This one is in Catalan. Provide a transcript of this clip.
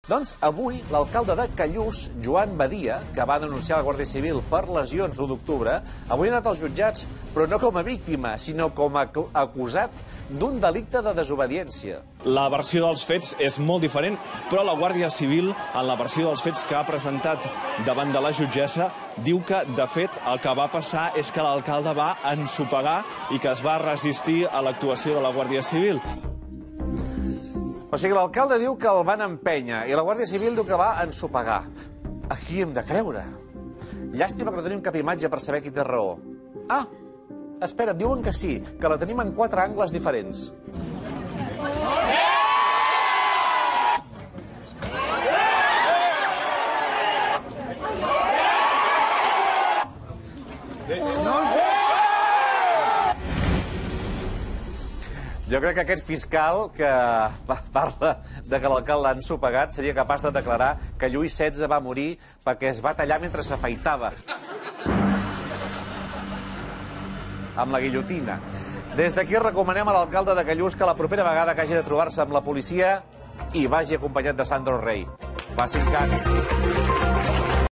Doncs avui l'alcalde de Callús, Joan Badia, que va denunciar la Guàrdia Civil per lesions l'1 d'octubre, avui ha anat als jutjats, però no com a víctima, sinó com a acusat d'un delicte de desobediència. La versió dels fets és molt diferent, però la Guàrdia Civil, en la versió dels fets que ha presentat davant de la jutgessa, diu que, de fet, el que va passar és que l'alcalde va ensopegar i que es va resistir a l'actuació de la Guàrdia Civil. O sigui, l'alcalde diu que el van empènyer i la Guàrdia Civil diu que va ensopegar. A qui hem de creure? Llàstima que no tenim cap imatge per saber qui té raó. Ah, espera, diuen que sí, que la tenim en 4 angles diferents. Jo crec que aquest fiscal que parla de que l'alcalde l'ha ensopegat seria capaç de declarar que Lluís XVI va morir perquè es va tallar mentre s'afaitava. Amb la guillotina. Des d'aquí recomanem a l'alcalde de Callús que la propera vegada que hagi de trobar-se amb la policia hi vagi acompanyat de Sandro Rey. Facin cas.